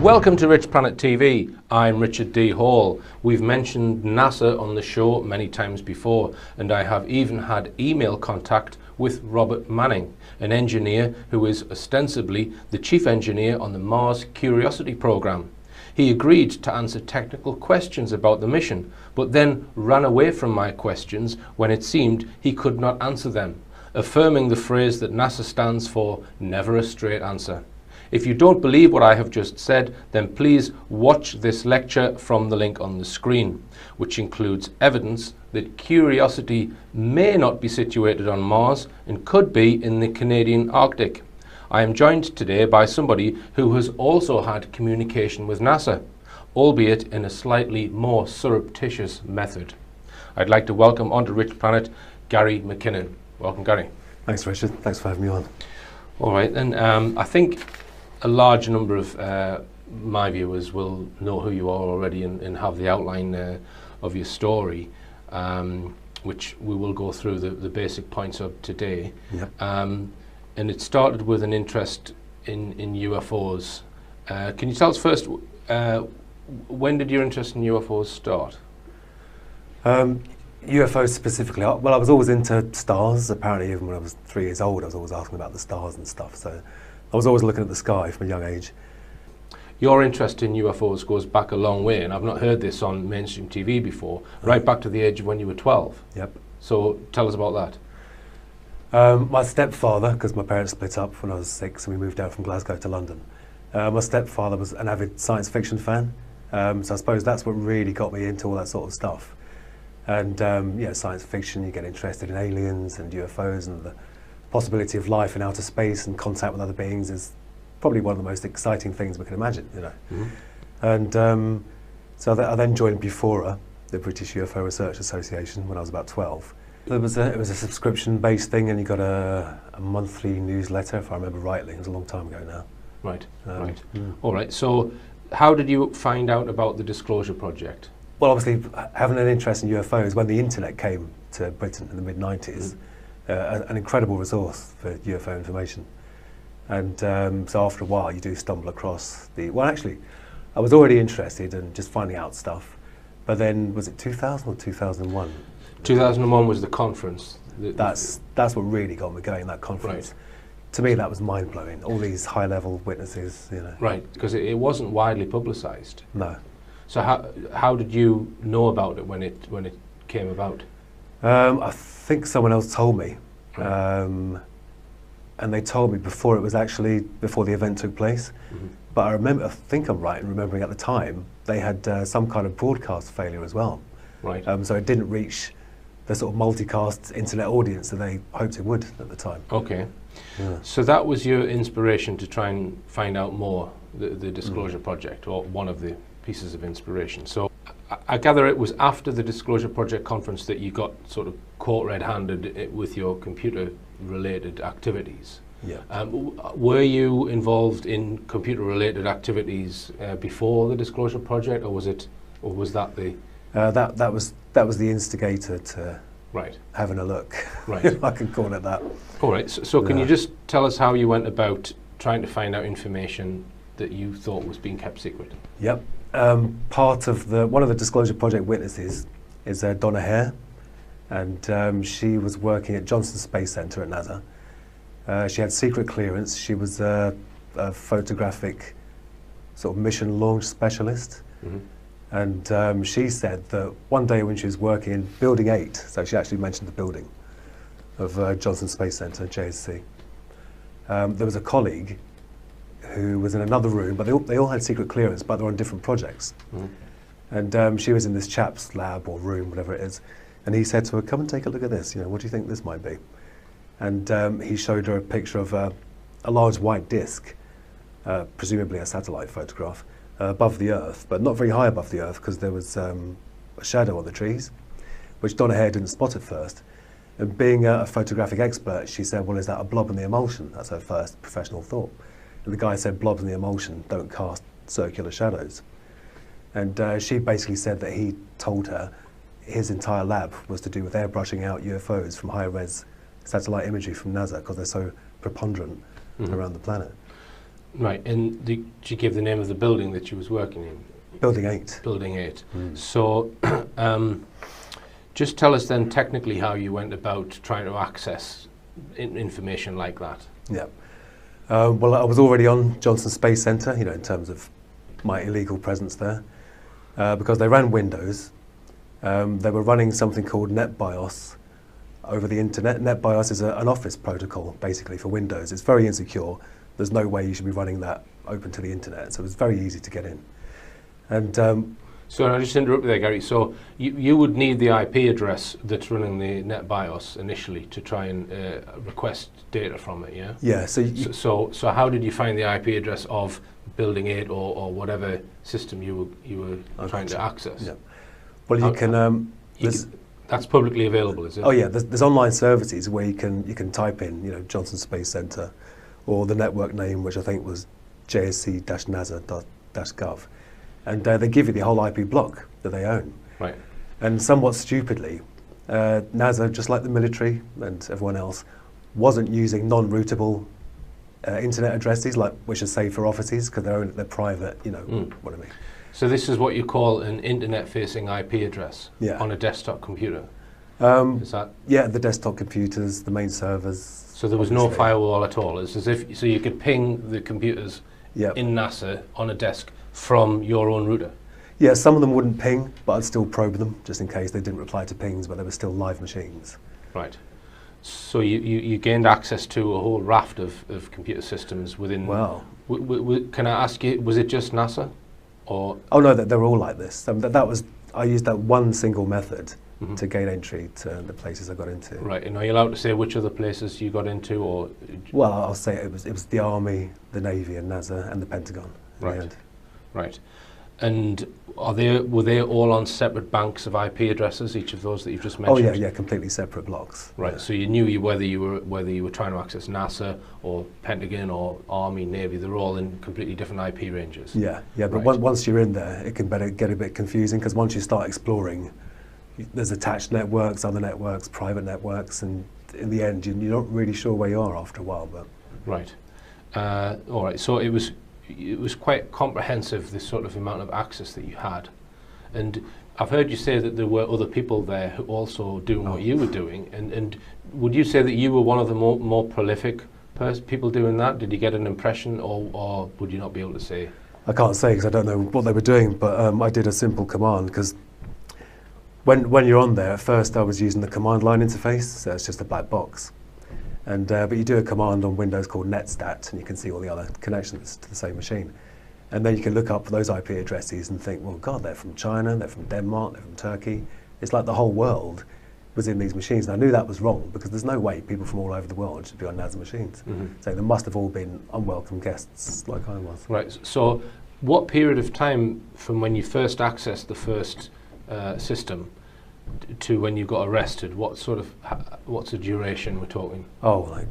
Welcome to RichPlanet TV. I'm Richard D. Hall. We've mentioned NASA on the show many times before, and I have even had email contact with Robert Manning, an engineer who is ostensibly the chief engineer on the Mars Curiosity program. He agreed to answer technical questions about the mission, but then ran away from my questions when it seemed he could not answer them, affirming the phrase that NASA stands for never a straight answer. If you don't believe what I have just said, then please watch this lecture from the link on the screen, which includes evidence that Curiosity may not be situated on Mars and could be in the Canadian Arctic. I am joined today by somebody who has also had communication with NASA, albeit in a slightly more surreptitious method. I'd like to welcome onto RichPlanet Gary McKinnon. Welcome, Gary. Thanks, Richard. Thanks for having me on. All right, then I think a large number of my viewers will know who you are already and have the outline of your story, which we will go through the basic points of today. Yep. And it started with an interest in UFOs. Can you tell us first, when did your interest in UFOs start? UFOs specifically, well, I was always into stars. Apparently, even when I was 3 years old, I was always asking about the stars and stuff. So I was always looking at the sky from a young age. Your interest in UFOs goes back a long way, and I've not heard this on mainstream TV before, right back to the age of when you were 12. Yep. So tell us about that. My stepfather, because my parents split up when I was 6 and we moved out from Glasgow to London. My stepfather was an avid science fiction fan, so I suppose that's what really got me into all that sort of stuff. And yeah, science fiction, you get interested in aliens and UFOs, and the possibility of life in outer space and contact with other beings is probably one of the most exciting things we can imagine, you know. Mm-hmm. And so I then joined BUFORA, the British UFO Research Association, when I was about 12. It was a subscription-based thing, and you got a monthly newsletter, if I remember rightly. It was a long time ago now. Right, right. All right, so how did you find out about the Disclosure Project? Well, obviously, having an interest in UFOs, when the internet came to Britain in the mid-90s, an incredible resource for UFO information. And so after a while, you do stumble across well, actually, I was already interested in just finding out stuff, but then, was it 2000 or 2001? 2001 was the conference. That's what really got me going, that conference. Right. To me, that was mind-blowing, all these high-level witnesses, you know. Right, because it wasn't widely publicised. No. So how did you know about it when it came about? I think someone else told me, and they told me before the event took place. Mm-hmm. But I think I'm right in remembering at the time they had some kind of broadcast failure as well. Right. So it didn't reach the sort of multicast internet audience that they hoped it would at the time. Okay. Yeah. So that was your inspiration to try and find out more, the Disclosure Project, or one of the pieces of inspiration. So I gather it was after the Disclosure Project conference that you got sort of caught red-handed with your computer-related activities. Yeah. Were you involved in computer-related activities before the Disclosure Project, or was that the? That was the instigator to having a look. Right. If I can call it that. All right. So can you just tell us how you went about trying to find out information that you thought was being kept secret? Yep. Part of one of the Disclosure Project witnesses is Donna Hare, and she was working at Johnson Space Center at NASA. She had secret clearance. She was a photographic sort of mission launch specialist. Mm-hmm. And she said that one day when she was working in Building 8, so she actually mentioned the building of Johnson Space Center, JSC, there was a colleague who was in another room, but they all had secret clearance, but they were on different projects. Mm-hmm. And she was in this chap's lab or room, whatever it is, and he said to her, "Come and take a look at this, you know, what do you think this might be?" And he showed her a picture of a large white disc, presumably a satellite photograph, above the Earth, but not very high above the Earth, because there was a shadow on the trees, which Donna Hare didn't spot at first. And being a photographic expert, she said, "Well, is that a blob in the emulsion?" That's her first professional thought. And the guy said, "Blobs in the emulsion don't cast circular shadows." And she basically said that he told her his entire lab was to do with airbrushing out UFOs from high-res satellite imagery from NASA, because they're so preponderant around the planet. Right, and did you give the name of the building that you was working in? Building 8. Building 8. So, just tell us then technically how you went about trying to access information like that. Yeah. Well, I was already on Johnson Space Centre, you know, in terms of my illegal presence there, because they ran Windows. They were running something called NetBIOS over the internet. NetBIOS is an Office protocol, basically, for Windows. It's very insecure. There's no way you should be running that open to the internet, so it was very easy to get in. And so I'll just interrupt you there, Gary. So you would need the IP address that's running the NetBIOS initially to try and request data from it, yeah? yeah, So how did you find the IP address of Building 8 or whatever system you were trying to access? Yeah. Well, you can. That's publicly available, is it? Oh yeah, there's online services where you can type in, you know, Johnson Space Centre, or the network name, which I think was jsc-nasa.gov, and they give you the whole IP block that they own. Right. And somewhat stupidly, NASA, just like the military and everyone else, wasn't using non-routable internet addresses, like which are safe for offices because they're private. You know what I mean. So this is what you call an internet-facing IP address on a desktop computer. Is that? Yeah, the desktop computers, the main servers. So there was no firewall at all. It's as if you could ping the computers in NASA on a desk from your own router. Yeah, some of them wouldn't ping, but I'd still probe them just in case they didn't reply to pings, but they were still live machines. Right. So you gained access to a whole raft of computer systems within. Wow. Can I ask you, was it just NASA? Or oh no, they're all like this. I used that one single method to gain entry to the places I got into. Right, and are you allowed to say which other places you got into, or? Well, I'll say it was the Army, the Navy, and NASA, and the Pentagon. Right, right. And were they all on separate banks of IP addresses? Each of those that you've just mentioned. Oh yeah, completely separate blocks. Right. Yeah. So you knew whether you were trying to access NASA or Pentagon or Army, Navy. They're all in completely different IP ranges. Yeah, yeah. But once you're in there, it can get a bit confusing because once you start exploring, there's attached networks, other networks, private networks, and in the end, you're not really sure where you are after a while. But right. All right. So it was quite comprehensive, this sort of amount of access that you had. And I've heard you say that there were other people there who also doing what you were doing. And would you say that you were one of the more prolific people doing that? Did you get an impression, or would you not be able to say? I can't say because I don't know what they were doing, but I did a simple command because when you're on there, at first I was using the command line interface, so it's just a black box. And but you do a command on Windows called netstat, and you can see all the other connections to the same machine. And then you can look up those IP addresses and think, well, God, they're from China, they're from Denmark, they're from Turkey. It's like the whole world was in these machines. And I knew that was wrong because there's no way people from all over the world should be on NASA machines. So they must have all been unwelcome guests like I was. Right. So what period of time from when you first accessed the first system to when you got arrested, what's the duration we're talking? Oh, like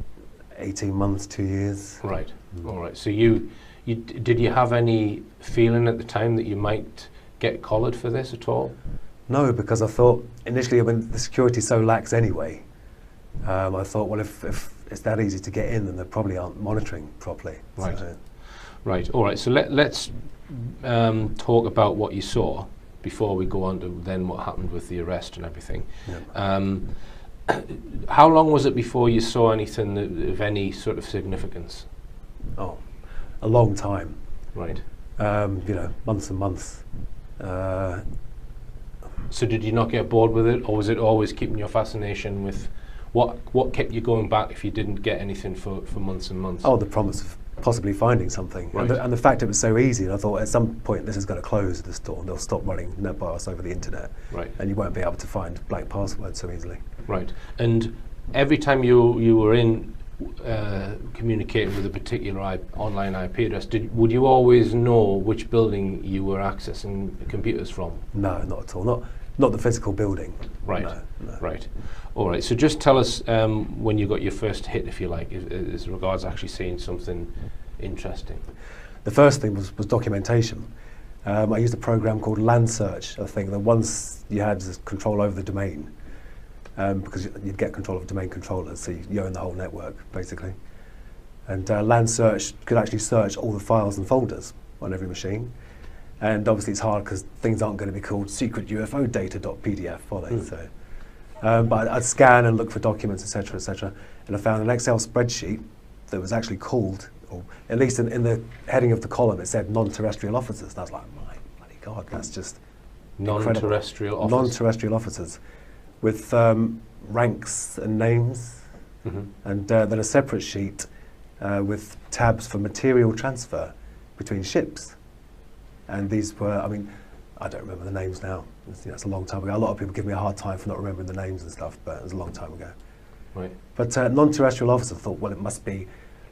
18 months, 2 years. Right. All right. So did you have any feeling at the time that you might get collared for this at all? No, because I thought initially when the security is so lax anyway, I thought, well, if it's that easy to get in, then they probably aren't monitoring properly. Right. So. Right. All right. So let's talk about what you saw before we go on to then what happened with the arrest and everything. Yeah. How long was it before you saw anything of any sort of significance? Oh, a long time. Right. Months and months. So did you not get bored with it, or was it always keeping your fascination with what kept you going back if you didn't get anything for months and months? Oh, the promise of possibly finding something. Right. And the fact it was so easy, and I thought at some point this is going to close the store and they'll stop running NetBIOS over the internet. Right. And you won't be able to find blank passwords so easily. Right. And every time you were in communicating with a particular online IP address, would you always know which building you were accessing computers from? No, not at all. Not the physical building. Right. No. Right. All right. So just tell us when you got your first hit, if you like, as regards actually seeing something interesting. The first thing was documentation. I used a program called Land Search, I think, that once you had control over the domain, because you'd get control of domain controllers, so you own the whole network, basically. And Land Search could actually search all the files and folders on every machine. And obviously it's hard because things aren't going to be called secret UFO data.pdf, are they? So, but I'd scan and look for documents, etc., and I found an Excel spreadsheet that was actually called, or at least in the heading of the column, it said non-terrestrial officers. And I was like, my bloody God, that's just non-terrestrial officers. Non-terrestrial officers with ranks and names, and then a separate sheet with tabs for material transfer between ships. And these were, I mean, I don't remember the names now. It's a long time ago. A lot of people give me a hard time for not remembering the names and stuff, but it was a long time ago. Right. But non-terrestrial officers thought, well, it must be,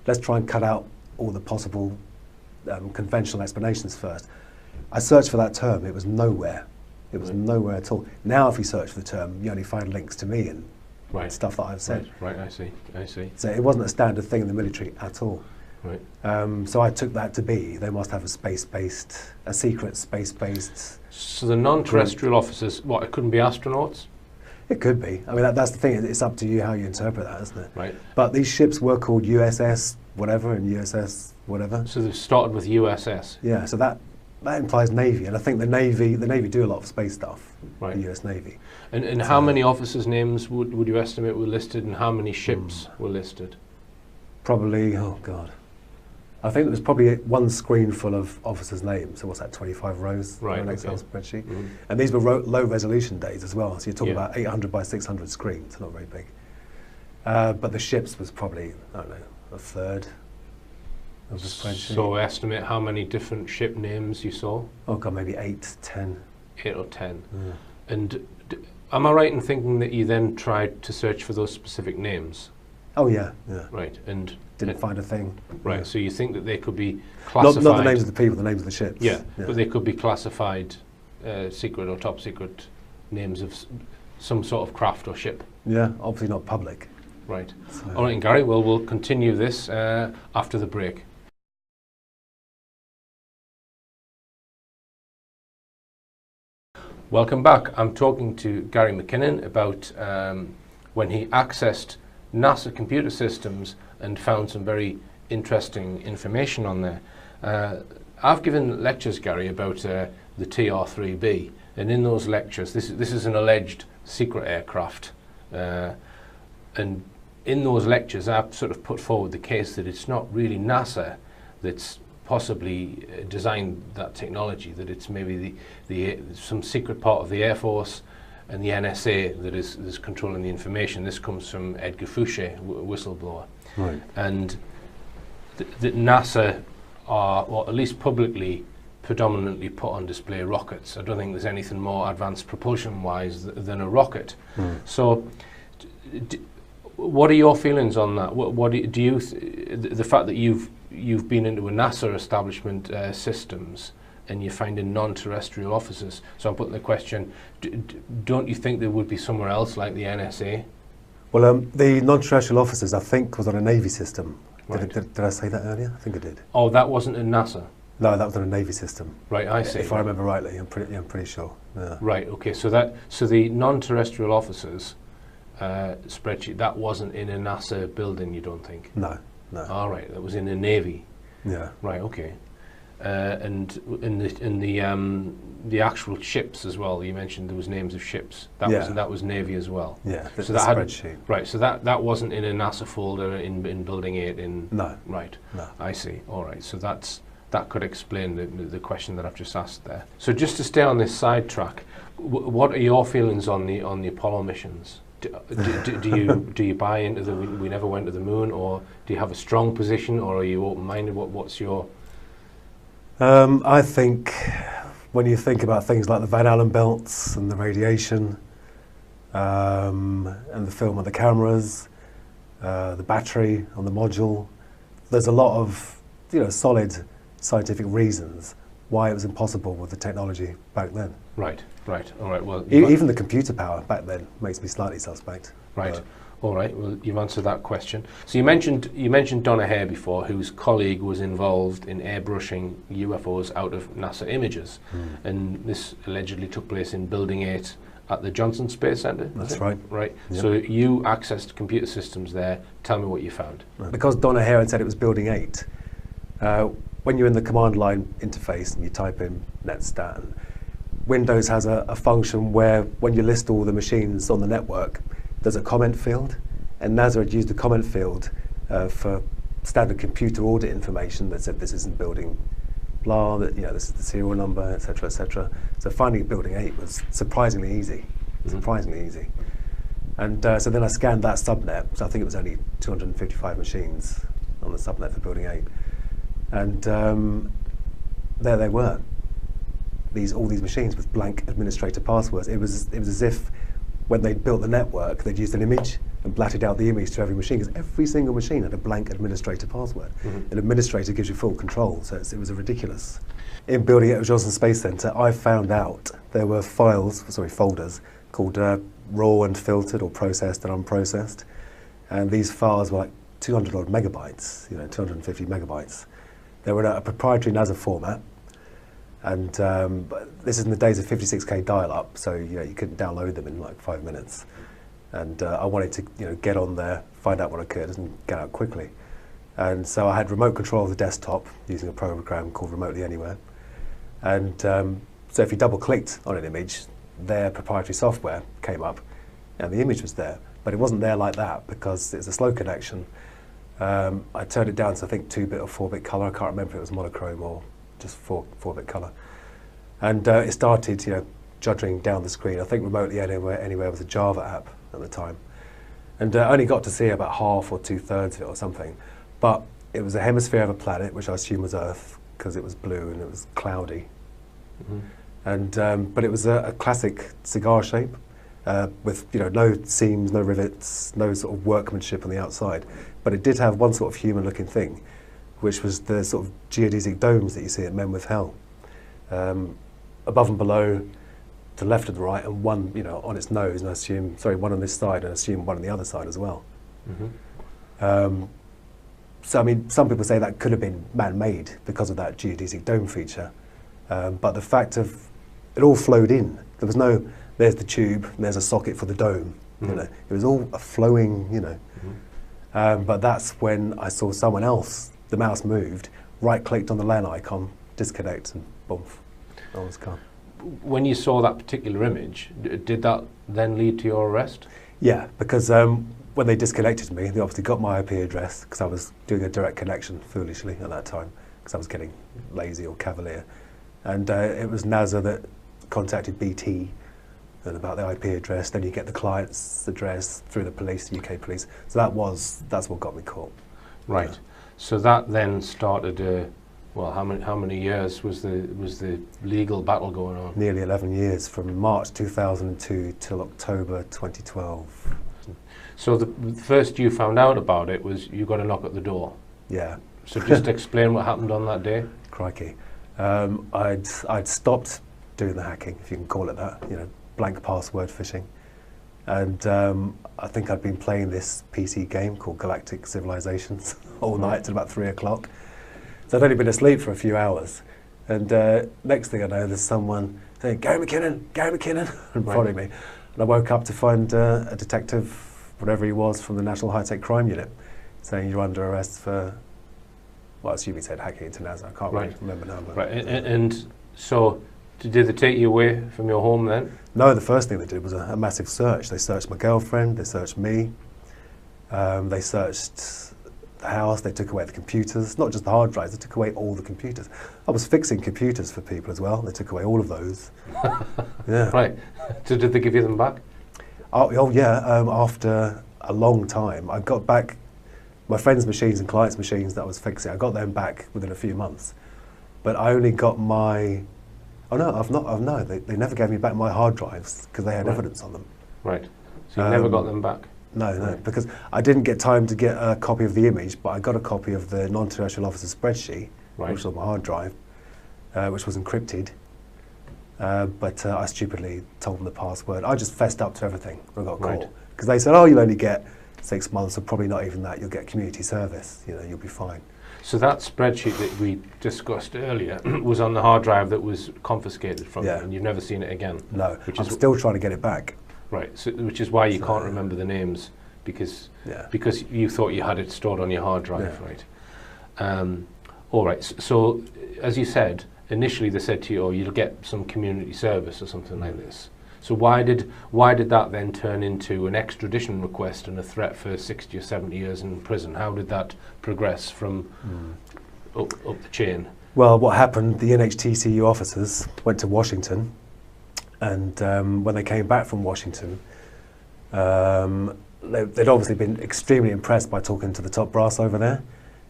let's try and cut out all the possible conventional explanations first. I searched for that term. It was nowhere. It was nowhere at all. Now, if you search for the term, you only find links to me and stuff that I've said. Right, I see. So it wasn't a standard thing in the military at all. Right. So I took that to be, they must have a secret space-based... So the non-terrestrial officers, what, it couldn't be astronauts? It could be. I mean, that's the thing, it's up to you how you interpret that, isn't it? Right. But these ships were called USS whatever and USS whatever. So they've started with USS? Yeah, so that implies Navy, and I think the Navy do a lot of space stuff, right. The US Navy. And how many officers' names would you estimate were listed, and how many ships were listed? Probably, oh God. I think there was probably one screen full of officers' names, so what's that, 25 rows on an Excel spreadsheet? And these were low resolution days as well, so you're talking about 800 by 600 screens, not very big. But the ships was probably, I don't know, a third of the spreadsheet. So estimate how many different ship names you saw? Oh God, maybe 8, 10. 8 or 10. Yeah. And am I right in thinking that you then tried to search for those specific names? Oh yeah. Right, and didn't find a thing. Right, yeah. So you think that they could be classified... Not the names of the people, the names of the ships. Yeah, but they could be classified secret or top secret names of some sort of craft or ship. Yeah, obviously not public. Right. So. All right, Gary, well, we'll continue this after the break. Welcome back. I'm talking to Gary McKinnon about when he accessed NASA computer systems and found some very interesting information on there. I've given lectures, Gary, about the TR-3B, and in those lectures, this is an alleged secret aircraft, and in those lectures I've sort of put forward the case that it's not really NASA that's possibly designed that technology, that it's maybe some secret part of the Air Force and the NSA that is controlling the information. This comes from Edgar Fouché, whistleblower. Right. And that NASA are, or at least publicly, predominantly put on display rockets. I don't think there's anything more advanced propulsion-wise than a rocket. So, what are your feelings on that? What do you the fact that you've been into a NASA establishment systems and you're finding non-terrestrial officers? So I'm putting the question: don't you think there would be somewhere else like the NSA? Well, the non-terrestrial officers, I think, was on a Navy system. Right. Did I say that earlier? I think I did. Oh, that wasn't in NASA. No, that was on a Navy system. Right, I see. If I remember rightly, I'm pretty sure. Yeah. Right. Okay. So the non-terrestrial officers spreadsheet, that wasn't in a NASA building, you don't think? No. All right. That was in a Navy. Yeah. Right. Okay. And in the actual ships as well. You mentioned there was names of ships. That was Navy as well. Yeah. So the that spreadsheet. Right. So that wasn't in a NASA folder in Building 8 in. No. Right. No. I see. All right. So that could explain the question that I've just asked there. So just to stay on this sidetrack, what are your feelings on the Apollo missions? Do you buy into the we never went to the moon, or do you have a strong position, or are you open-minded? What's your? I think when you think about things like the Van Allen belts and the radiation, and the film on the cameras, the battery on the module, there's a lot of solid scientific reasons why it was impossible with the technology back then. Right. All right. Well, even the computer power back then makes me slightly suspect. Right. All right. Well, you've answered that question. So you mentioned Donna Hare before, whose colleague was involved in airbrushing UFOs out of NASA images, and this allegedly took place in Building 8 at the Johnson Space Centre. That's right. Right. Yep. So you accessed computer systems there. Tell me what you found. Because Donna Hare had said it was Building 8, when you're in the command line interface and you type in netstat, Windows has a function where when you list all the machines on the network, there's a comment field, and NASA had used the comment field for standard computer audit information that said this isn't building blah, that this is the serial number, etc., etc. So finding Building 8 was surprisingly easy, And so then I scanned that subnet, so I think it was only 255 machines on the subnet for Building 8. And there they were, all these machines with blank administrator passwords. It was as if when they'd built the network, they'd used an image and blatted out the image to every machine, because every single machine had a blank administrator password. An administrator gives you full control, so it was ridiculous. In Building 8 at Johnson Space Centre, I found out there were folders called raw and filtered, or processed and unprocessed, and these files were like 200 odd megabytes, 250 megabytes. They were in a proprietary NASA format, and but this is in the days of 56k dial-up, so you couldn't download them in like 5 minutes. And I wanted to get on there, find out what I could, and get out quickly. And so I had remote control of the desktop using a program called Remotely Anywhere. And so if you double-clicked on an image, their proprietary software came up, and the image was there. But it wasn't there like that because it's a slow connection. I turned it down to I think 2-bit or 4-bit color. I can't remember if it was monochrome or just 4-bit color. And it started, juddering down the screen. I think Remotely Anywhere was a Java app at the time, and I only got to see about half or 2/3 of it or something. But it was a hemisphere of a planet, which I assume was Earth because it was blue and it was cloudy. And but it was a classic cigar shape with no seams, no rivets, no sort of workmanship on the outside. But it did have one sort of human-looking thing, which was the sort of geodesic domes that you see at Menwith Hell. Above and below, to the left and the right, and one on its nose, and I assume, one on this side, and I assume one on the other side as well. So I mean, some people say that could have been man-made because of that geodesic dome feature, but the fact of it all flowed in. There was no, there's the tube, and there's a socket for the dome. It was all a flowing, but that's when I saw someone else. The mouse moved, right-clicked on the LAN icon, disconnect, and boom, I was gone. When you saw that particular image, did that then lead to your arrest? Yeah, because when they disconnected me, they obviously got my IP address because I was doing a direct connection foolishly at that time because I was getting lazy or cavalier. And it was NASA that contacted BT about the IP address. Then you get the client's address through the police, the UK police. So that's what got me caught. Right. Yeah. So that then started. Well, how many years was the legal battle going on? Nearly 11 years, from March 2002 till October 2012. So the first you found out about it was you got a knock at the door. Yeah. So just explain what happened on that day. Crikey. I'd stopped doing the hacking, if you can call it that, blank password phishing. And I think I'd been playing this PC game called Galactic Civilizations all night till about 3 o'clock. So I'd only been asleep for a few hours. And next thing I know, there's someone saying, Gary McKinnon, and prodding me. And I woke up to find a detective, whatever he was, from the National High-Tech Crime Unit, saying you're under arrest for, well, I assume he said hacking into NASA. I can't really remember now. Right, and so did they take you away from your home then? No, the first thing they did was a massive search. They searched my girlfriend, they searched me, they searched the house, they took away the computers, not just the hard drives, they took away all the computers. I was fixing computers for people as well, they took away all of those. Yeah. Right, so did they give you them back? Oh yeah, after a long time. I got back my friends' machines and clients' machines that I was fixing, I got them back within a few months. But I only got my, they never gave me back my hard drives because they had evidence on them. Right, so you never got them back? No, because I didn't get time to get a copy of the image, but I got a copy of the non-terrestrial officer spreadsheet, which was on my hard drive, which was encrypted. But I stupidly told them the password. I just fessed up to everything when I got caught. Because they said, oh, you'll only get 6 months, or probably not even that, you'll get community service, you'll be fine. So that spreadsheet that we discussed earlier was on the hard drive that was confiscated from you, and you've never seen it again? No, I'm still trying to get it back. Right, so, which is why you can't remember the names, because you thought you had it stored on your hard drive, right? All right, so as you said, initially they said to you, oh, you'll get some community service or something like this. So why did that then turn into an extradition request and a threat for 60 or 70 years in prison? How did that progress from up the chain? Well, what happened, the NHTCU officers went to Washington, and when they came back from Washington, they'd obviously been extremely impressed by talking to the top brass over there,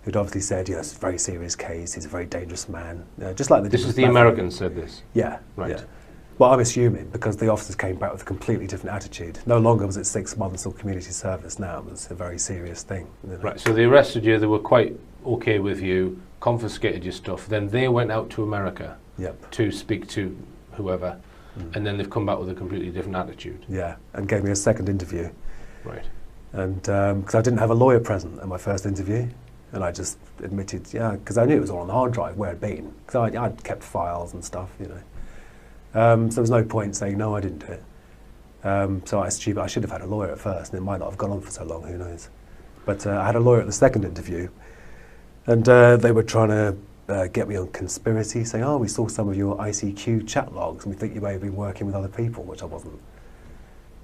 who'd obviously said, it's a very serious case, he's a very dangerous man. Just like this is the Americans said this? Yeah. Right. Yeah. Well, I'm assuming, because the officers came back with a completely different attitude. No longer was it 6 months of community service, now it was a very serious thing. You know? Right, so they arrested you, they were quite okay with you, confiscated your stuff, then they went out to America to speak to whoever, and then they've come back with a completely different attitude. Yeah, and gave me a second interview. Right. And because I didn't have a lawyer present at my first interview, and I just admitted, because I knew it was all on the hard drive where it'd been, because I'd kept files and stuff, you know. So there was no point saying, no, I didn't do it. So I should have had a lawyer at first, and it might not have gone on for so long, who knows. But I had a lawyer at the second interview, and they were trying to get me on conspiracy, saying, oh, we saw some of your ICQ chat logs, and we think you may have been working with other people, which I wasn't.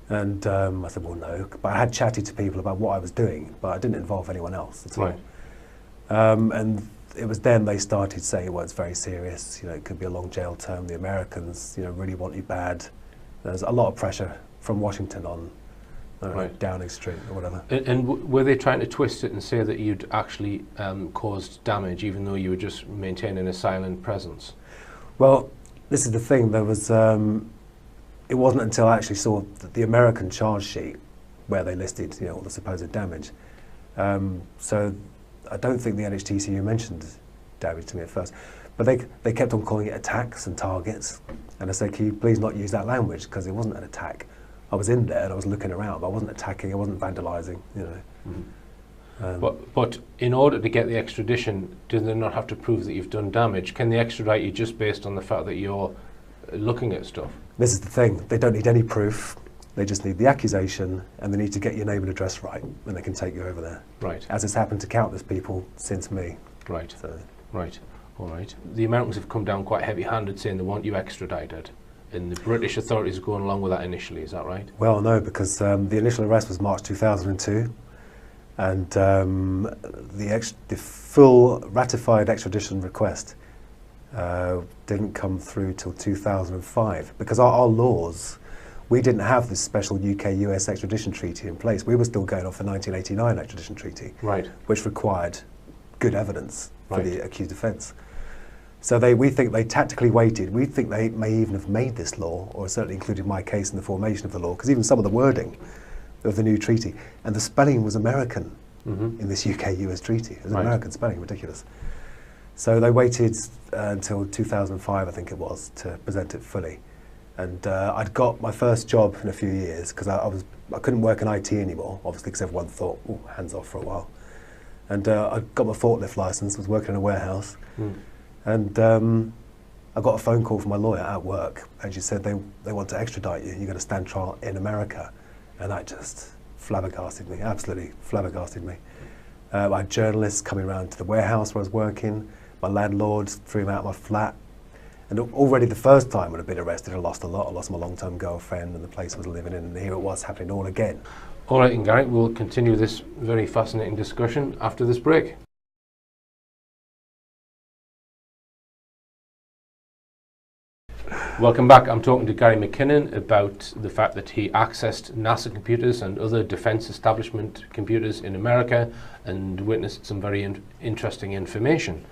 And I said, well, no. But I had chatted to people about what I was doing, but I didn't involve anyone else at all. Right. And it was then they started saying, well, it's very serious, it could be a long jail term, the Americans, really want you bad. There's a lot of pressure from Washington on Downing Street or whatever. And were they trying to twist it and say that you'd actually caused damage, even though you were just maintaining a silent presence? Well, this is the thing, there was, it wasn't until I actually saw the American charge sheet where they listed, all the supposed damage. So I don't think the NHTCU mentioned damage to me at first, but they kept on calling it attacks and targets, and I said, can you please not use that language, because it wasn't an attack. I was in there and I was looking around, but I wasn't attacking, I wasn't vandalising, But in order to get the extradition, do they not have to prove that you've done damage? Can they extradite you just based on the fact that you're looking at stuff? This is the thing, they don't need any proof. They just need the accusation, and they need to get your name and address right, and they can take you over there. Right. As has happened to countless people since me. Right. So. Right. All right. The Americans have come down quite heavy-handed, saying they want you extradited, and the British authorities are going along with that initially. Is that right? Well, no, because the initial arrest was March 2002, and the full ratified extradition request didn't come through till 2005, because our laws. We didn't have this special UK-US extradition treaty in place. We were still going off the 1989 extradition treaty, which required good evidence for the accused offence. So we think they tactically waited. We think they may even have made this law, or certainly included my case in the formation of the law, because even some of the wording of the new treaty, and the spelling was American in this UK-US treaty. It was American spelling, ridiculous. So they waited until 2005, I think it was, to present it fully. And I'd got my first job in a few years, because I couldn't work in IT anymore, obviously, because everyone thought, oh, hands off for a while. And I got my forklift license, was working in a warehouse, and I got a phone call from my lawyer at work, and she said they want to extradite you. You're going to stand trial in America, and that just flabbergasted me, absolutely flabbergasted me. I had journalists coming around to the warehouse where I was working. My landlord threw me out of my flat. And already the first time when I'd been arrested, I lost a lot. I lost my long-term girlfriend and the place I was living in, and here it was happening all again. All right, and Gary, we'll continue this very fascinating discussion after this break. Welcome back. I'm talking to Gary McKinnon about the fact that he accessed NASA computers and other defence establishment computers in America and witnessed some very interesting information.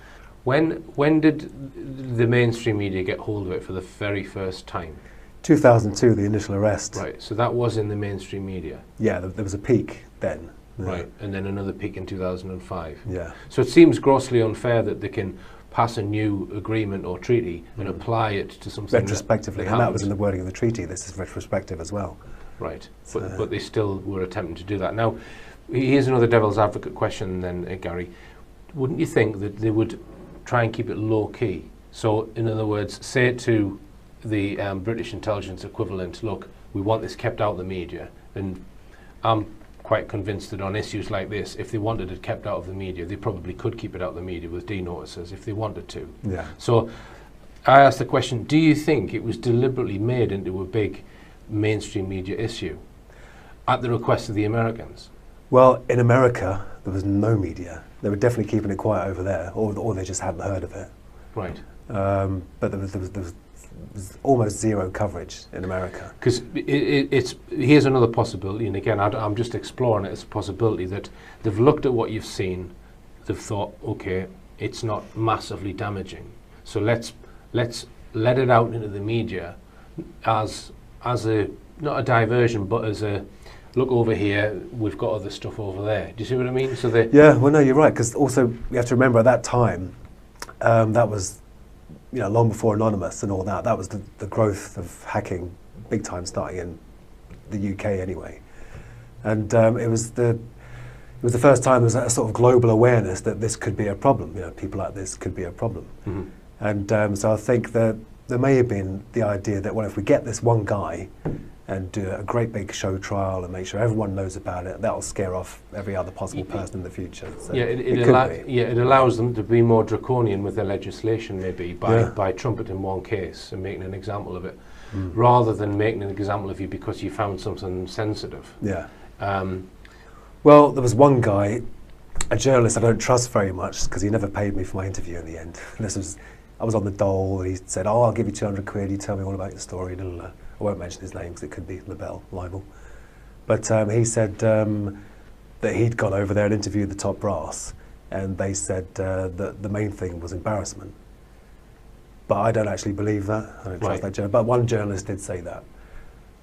When did the mainstream media get hold of it for the very first time? 2002, the initial arrest. Right, so that was in the mainstream media? Yeah, there was a peak then. Right, and then another peak in 2005. Yeah. So it seems grossly unfair that they can pass a new agreement or treaty and apply it to something retrospectively, and that was in the wording of the treaty. This is retrospective as well. Right, but they still were attempting to do that. Now, here's another devil's advocate question then, Gary. wouldn't you think that they would try and keep it low key? So, in other words, say to the British intelligence equivalent, look, we want this kept out of the media, and I'm quite convinced that on issues like this, if they wanted it kept out of the media, they probably could keep it out of the media with denotices if they wanted to. Yeah. So I asked the question, do you think it was deliberately made into a big mainstream media issue at the request of the Americans? Well, in America, there was no media. They were definitely keeping it quiet over there, or they just hadn't heard of it. Right. But there was almost zero coverage in America. Because here's another possibility, and again, I'm just exploring it as a possibility that they've looked at what you've seen, they've thought, okay, it's not massively damaging, so let's let it out into the media as a, not a diversion, but as a, look over here, we've got other stuff over there. Do you see what I mean? So yeah, well, no, you're right, because also we have to remember at that time, that was, you know, long before Anonymous and all that. That was the growth of hacking, big time, starting in the UK anyway. And it was the first time there was a sort of global awareness that this could be a problem. You know, people like this could be a problem. Mm-hmm. And so I think that there may have been the idea that, well, if we get this one guy and do a great big show trial and make sure everyone knows about it, that'll scare off every other possible person in the future. So yeah, it allows them to be more draconian with their legislation, maybe, by trumpeting one case and making an example of it, rather than making an example of you because you found something sensitive. Yeah. Well, there was one guy, a journalist I don't trust very much because he never paid me for my interview in the end. I was on the dole, and he said, "Oh, I'll give you 200 quid, you tell me all about your story." I won't mention his name because it could be libel. But he said that he'd gone over there and interviewed the top brass, and they said that the main thing was embarrassment. But I don't actually believe that. I don't trust that journalist. But one journalist did say that.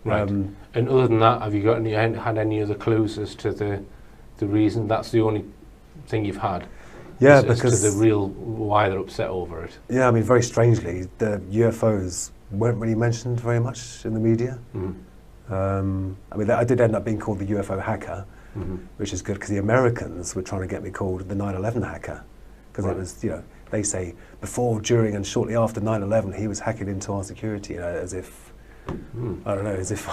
Right. And other than that, have you got had any other clues as to the reason? That's the only thing you've had. Yeah, as because to the real why they're upset over it. Yeah, I mean, very strangely, the UFOs weren't really mentioned very much in the media. Mm-hmm. I mean, I did end up being called the UFO hacker, which is good because the Americans were trying to get me called the 9/11 hacker, because it was, you know, they say before, during, and shortly after 9/11, he was hacking into our security, you know, as if, I don't know, as if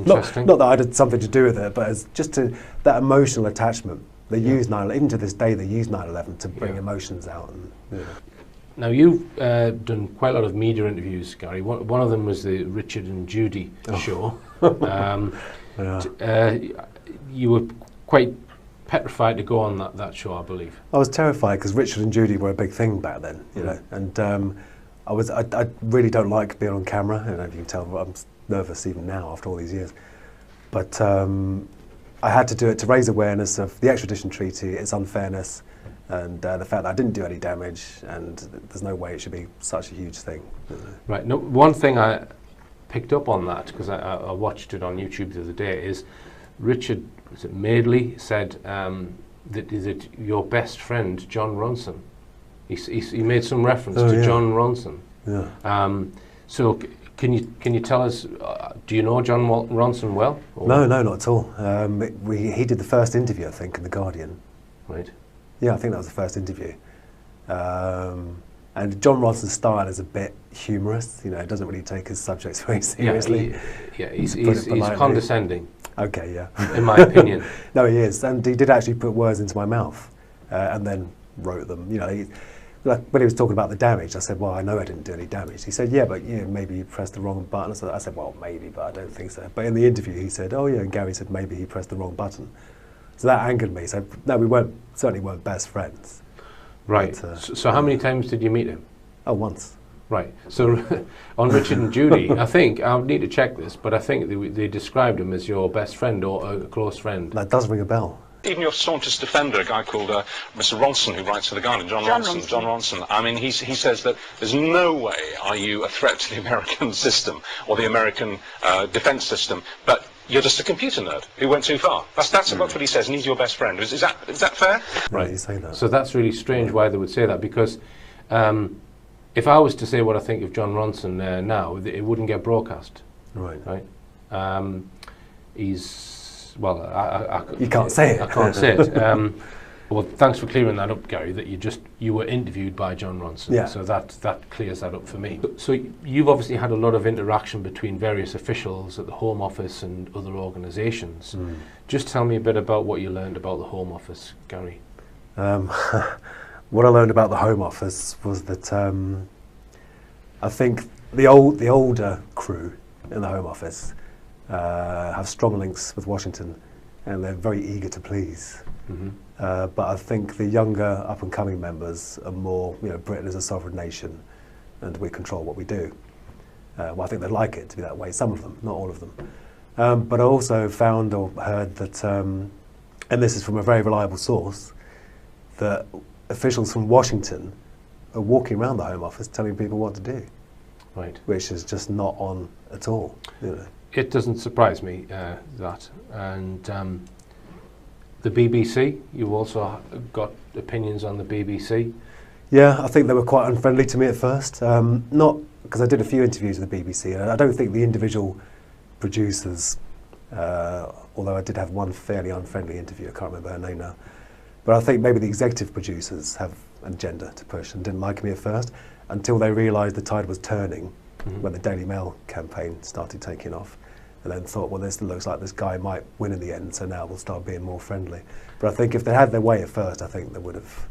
not that I had something to do with it, but as just to that emotional attachment. They use 9/11, even to this day, they use 9/11 to bring emotions out. And, you know. Now, you've done quite a lot of media interviews, Gary. One of them was the Richard and Judy show. You were quite petrified to go on that show, I believe. I was terrified because Richard and Judy were a big thing back then, you know. And I really don't like being on camera. I don't know if you can tell, but I'm nervous even now after all these years. But I had to do it to raise awareness of the extradition treaty, its unfairness, and the fact that I didn't do any damage, and there's no way it should be such a huge thing. Right. No, one thing I picked up on that, because I watched it on YouTube the other day, is Richard Madeley said that your best friend, John Ronson, he made some reference to John Ronson. Yeah. So can you tell us, do you know John Ronson well? No, not at all. He did the first interview, I think, in The Guardian. Right. Yeah, I think that was the first interview. And John Ronson's style is a bit humorous. You know, he doesn't really take his subjects very seriously. He's condescending. Okay, yeah. In my opinion. No, he is. And he did actually put words into my mouth and then wrote them. You know, like when he was talking about the damage, I said, well, I know I didn't do any damage. He said, yeah, but maybe you pressed the wrong button. So I said, well, maybe, but I don't think so. But in the interview, he said, oh, yeah, and Gary said maybe he pressed the wrong button. So that angered me. So, no, we certainly weren't best friends. Right. But, so how many times did you meet him? Oh, once. Right. So on Richard and Judy, I think, I'll need to check this, but I think they described him as your best friend or a close friend. That does ring a bell. Even your staunchest defender, a guy called Mr. Ronson, who writes for The Guardian, John Ronson. I mean, he says that there's no way are you a threat to the American system or the American defense system, but you're just a computer nerd who went too far. That's what he says, and he's your best friend. Is that fair? Right, you say that. So that's really strange why they would say that, because if I was to say what I think of John Ronson now, it wouldn't get broadcast. Right. He's... Well, you can't say it. I can't say it. Well, thanks for clearing that up, Gary, that you were interviewed by John Ronson. Yeah. So that clears that up for me. So you've obviously had a lot of interaction between various officials at the Home Office and other organisations. Just tell me a bit about what you learned about the Home Office, Gary. What I learned about the Home Office was that I think the older crew in the Home Office have strong links with Washington, and they're very eager to please. But I think the younger up-and-coming members are more, Britain is a sovereign nation and we control what we do. Well, I think they'd like it to be that way, some of them, not all of them. But I also found or heard that, and this is from a very reliable source, that officials from Washington are walking around the Home Office telling people what to do. Right. Which is just not on at all. It doesn't surprise me, that. And the BBC, you've also got opinions on the BBC? Yeah, I think they were quite unfriendly to me at first. Not because I did a few interviews with the BBC, and I don't think the individual producers, although I did have one fairly unfriendly interview, I can't remember her name now, but I think maybe the executive producers have an agenda to push and didn't like me at first until they realised the tide was turning when the Daily Mail campaign started taking off, and then thought, well, this looks like this guy might win in the end, so now we'll start being more friendly. But I think if they had their way at first, I think they would have.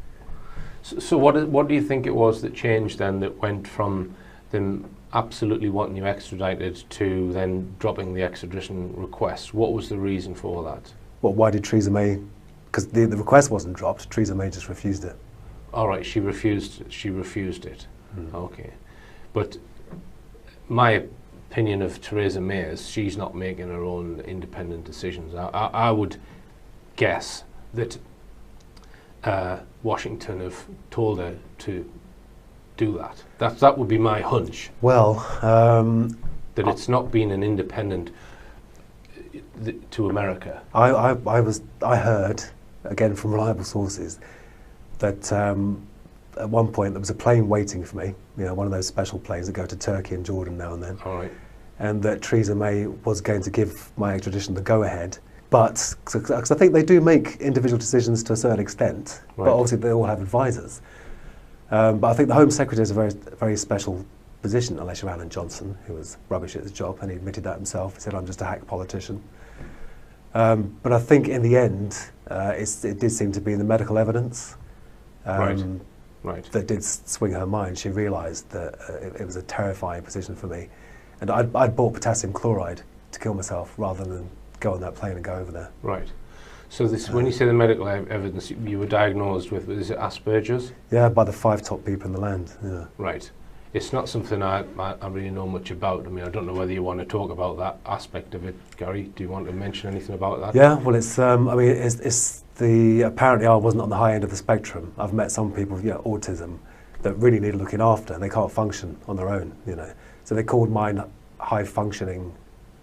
So what do you think it was that changed then, that went from them absolutely wanting you extradited to then dropping the extradition request? What was the reason for that? Well, why did Theresa May? Because the request wasn't dropped, Theresa May just refused it. All right, she refused it. Okay. But my opinion of Theresa May is she's not making her own independent decisions. I would guess that Washington have told her to do that. That would be my hunch. Well, that it's not been an independent to America. I heard, again from reliable sources, that at one point there was a plane waiting for me, one of those special planes that go to Turkey and Jordan now and then. All right. And that Theresa May was going to give my extradition the go-ahead. But, because I think they do make individual decisions to a certain extent, right. But obviously they all have advisors. But I think the Home Secretary is a very, very special position, unless you're Alan Johnson, who was rubbish at his job, and he admitted that himself. He said, I'm just a hack politician. But I think in the end, it did seem to be the medical evidence. Right. That did swing her mind. She realised that it was a terrifying position for me. And I'd bought potassium chloride to kill myself rather than go on that plane and go over there. Right. So this, when you say the medical evidence, you were diagnosed with, is it Asperger's? Yeah, by the 5 top people in the land. Yeah. Right. It's not something I really know much about. I mean, I don't know whether you want to talk about that aspect of it, Gary. Do you want to mention anything about that? Yeah, well, it's apparently I wasn't on the high end of the spectrum. I've met some people, autism, that really need looking after and they can't function on their own, So they called mine high-functioning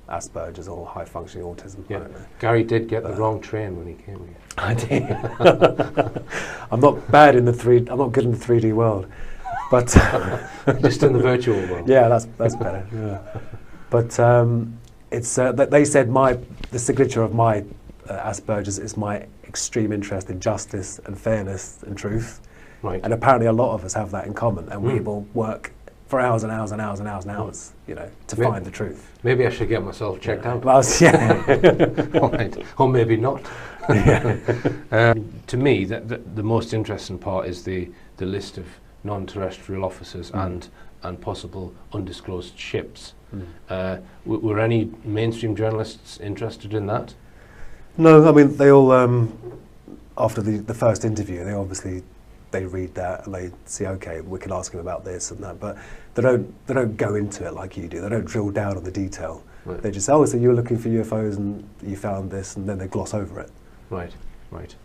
Asperger's or high-functioning autism. Yeah. I don't know. Gary did get the wrong train when he came here. I did. I'm not good in the 3D world, but just in the virtual world. Yeah, that's better. Yeah. But it's they said the signature of my Asperger's is my extreme interest in justice and fairness and truth. Right. And apparently a lot of us have that in common, and we will work for hours and hours and hours and hours and hours, to find the truth. Maybe I should get myself checked out. Well, yeah. Right. Or maybe not. Yeah. To me, the most interesting part is the list of non-terrestrial officers and possible undisclosed ships. Were any mainstream journalists interested in that? No, I mean, they all, after the first interview, they read that and they see, okay, we can ask him about this and that, but they don't go into it like you do. They don't drill down on the detail. Right. They just say, so you were looking for UFOs and you found this, and then they gloss over it. Right.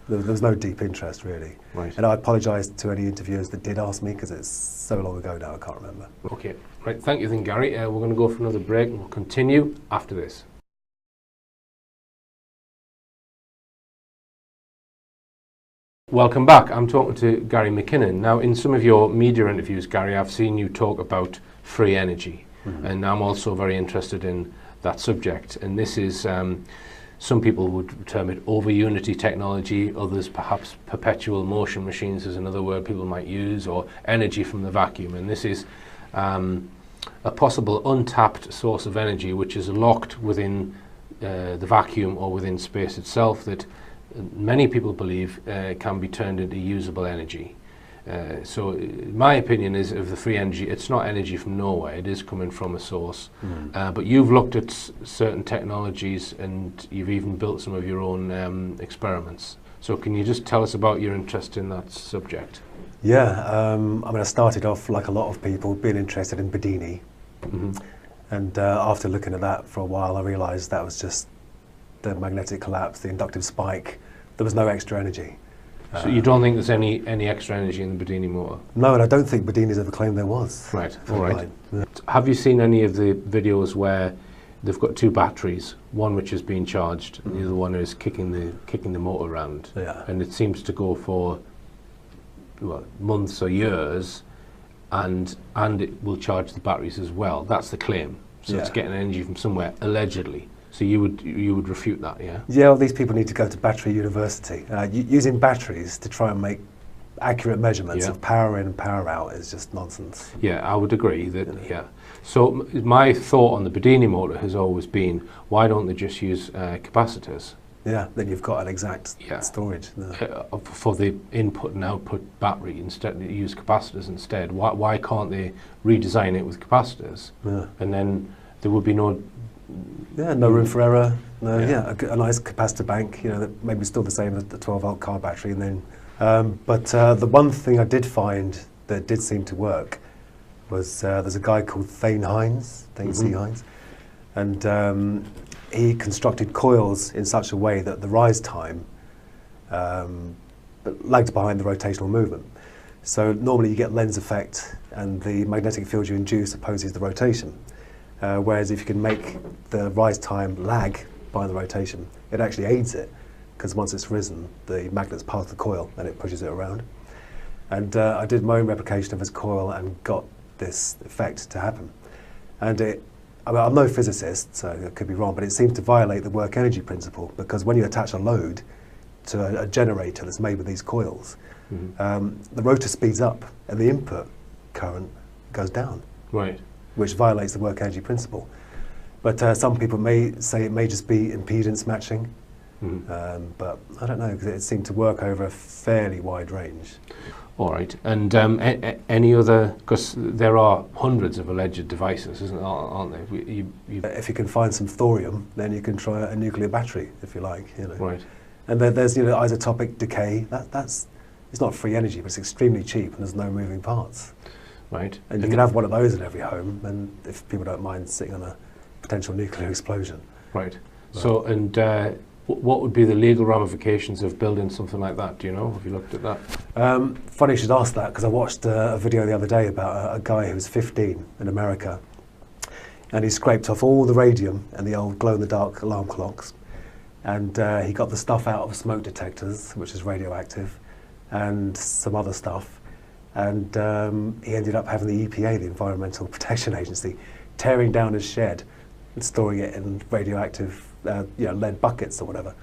There was no deep interest, really. Right. And I apologise to any interviewers that did ask me, because it's so long ago now, I can't remember. Okay, right, thank you then, Gary. We're going to go for another break and we'll continue after this. Welcome back. I'm talking to Gary McKinnon. Now, in some of your media interviews, Gary, I've seen you talk about free energy, and I'm also very interested in that subject. And this is some people would term it over-unity technology, others perhaps perpetual motion machines is another word people might use, or energy from the vacuum. And this is a possible untapped source of energy which is locked within the vacuum or within space itself, that many people believe can be turned into usable energy. So my opinion is, of the free energy, it's not energy from nowhere, it is coming from a source. But you've looked at certain technologies and you've even built some of your own experiments. So can you just tell us about your interest in that subject? Yeah, I mean, I started off, like a lot of people, being interested in Bedini. And after looking at that for a while, I realised that was just the magnetic collapse, the inductive spike. There was no extra energy. So you don't think there's any extra energy in the Bedini motor? No, and I don't think Bedini's ever claimed there was. Right, all right. Yeah. Have you seen any of the videos where they've got two batteries, one which is being charged and the other one is kicking the motor around? Yeah. And it seems to go for, well, months or years, and it will charge the batteries as well. That's the claim. So it's getting energy from somewhere, allegedly. So you would refute that, yeah? Yeah, well, these people need to go to battery university. Using batteries to try and make accurate measurements of power in and power out is just nonsense. Yeah, I would agree that, So my thought on the Bedini motor has always been, why don't they just use capacitors? Yeah, then you've got an exact storage. For the input and output battery, instead they use capacitors instead. Why can't they redesign it with capacitors? And then there would be no room for error. A nice capacitor bank, that maybe still the same as the 12-volt car battery. And then, but the one thing I did find that did seem to work was there's a guy called Thane C. Hines, and he constructed coils in such a way that the rise time lagged behind the rotational movement. So normally you get lens effect, and the magnetic field you induce opposes the rotation. Whereas if you can make the rise time lag by the rotation, it actually aids it, because once it's risen, the magnet's past the coil and it pushes it around. And I did my own replication of his coil and got this effect to happen. And I'm no physicist, so I could be wrong, but it seems to violate the work energy principle, because when you attach a load to a generator that's made with these coils, the rotor speeds up and the input current goes down. Right. Which violates the work energy principle. But some people may say it may just be impedance matching, but I don't know, because it seemed to work over a fairly wide range. All right, and any other, because there are hundreds of alleged devices, aren't there? If you can find some thorium, then you can try a nuclear battery, if you like. Right. And there's isotopic decay. It's not free energy, but it's extremely cheap, and there's no moving parts. Right. And you can have one of those in every home, and if people don't mind sitting on a potential nuclear explosion. Right. So, and what would be the legal ramifications of building something like that? Do you know? Have you looked at that? Funny you should ask that, because I watched a video the other day about a guy who was 15 in America, and he scraped off all the radium and the old glow-in-the-dark alarm clocks, and he got the stuff out of smoke detectors, which is radioactive, and some other stuff. And he ended up having the EPA, the Environmental Protection Agency, tearing down his shed and storing it in radioactive lead buckets or whatever.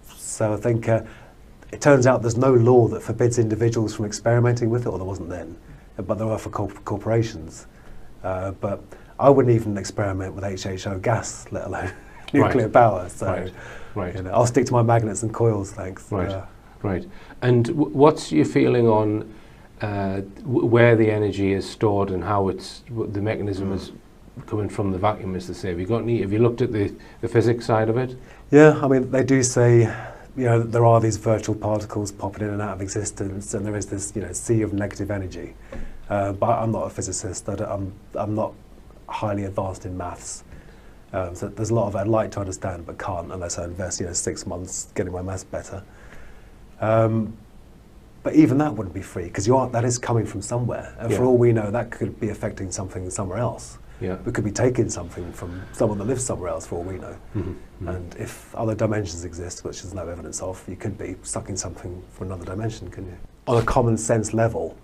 So I think it turns out there's no law that forbids individuals from experimenting with it, or there wasn't then, but there are for corporations. But I wouldn't even experiment with HHO gas, let alone nuclear power. So I'll stick to my magnets and coils, thanks. Right. And what's your feeling on where the energy is stored and how the mechanism is coming from the vacuum, as they say? Have you looked at the physics side of it? Yeah, I mean, they do say, there are these virtual particles popping in and out of existence, and there is this, sea of negative energy. But I'm not a physicist. I'm not highly advanced in maths. So there's a lot of I'd like to understand, but can't unless I invest, 6 months getting my maths better. But even that wouldn't be free, because that is coming from somewhere, and for all we know, that could be affecting something somewhere else. We could be taking something from someone that lives somewhere else, for all we know. And if other dimensions exist, which there's no evidence of, you could be sucking something from another dimension, couldn't you? On a common sense level,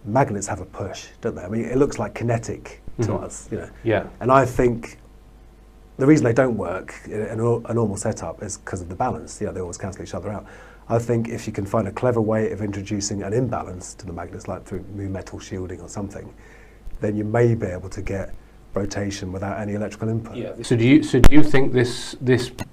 magnets have a push, don't they? I mean, it looks like kinetic to us, And I think the reason they don't work in a normal setup is because of the balance. They always cancel each other out. I think if you can find a clever way of introducing an imbalance to the magnets, like through new metal shielding or something, then you may be able to get rotation without any electrical input. Yeah. So do you think this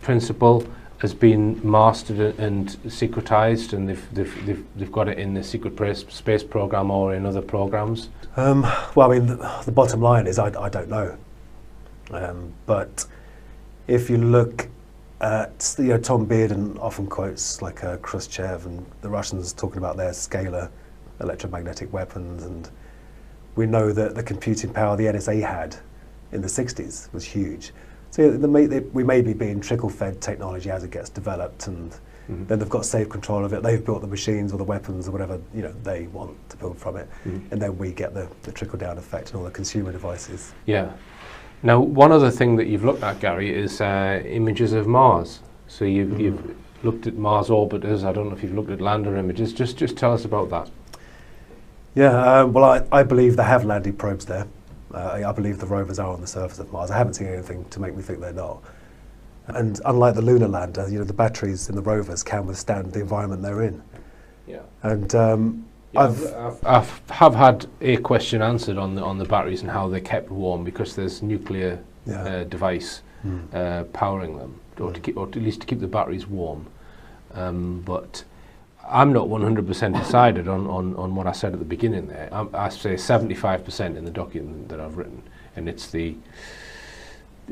principle has been mastered and secretized, and they've got it in the secret space program or in other programs? Well, I mean, the bottom line is I don't know. But if you look at, Tom Bearden often quotes like Khrushchev and the Russians talking about their scalar electromagnetic weapons, and we know that the computing power the NSA had in the 60s was huge. So we may be being trickle-fed technology as it gets developed, and then they've got safe control of it. They've built the machines or the weapons or whatever they want to build from it, and then we get the trickle-down effect and all the consumer devices. Yeah. Now, one other thing that you've looked at, Gary, is images of Mars. So you've looked at Mars orbiters. I don't know if you've looked at lander images. Just tell us about that. Yeah, well, I believe they have landing probes there. I believe the rovers are on the surface of Mars. I haven't seen anything to make me think they're not. And unlike the lunar lander, the batteries in the rovers can withstand the environment they're in. Yeah. And I've had a question answered on the batteries and how they're kept warm, because there's nuclear device powering them, or at least to keep the batteries warm. But I'm not 100% decided on what I said at the beginning there. I say 75% in the document that I've written, and it's there's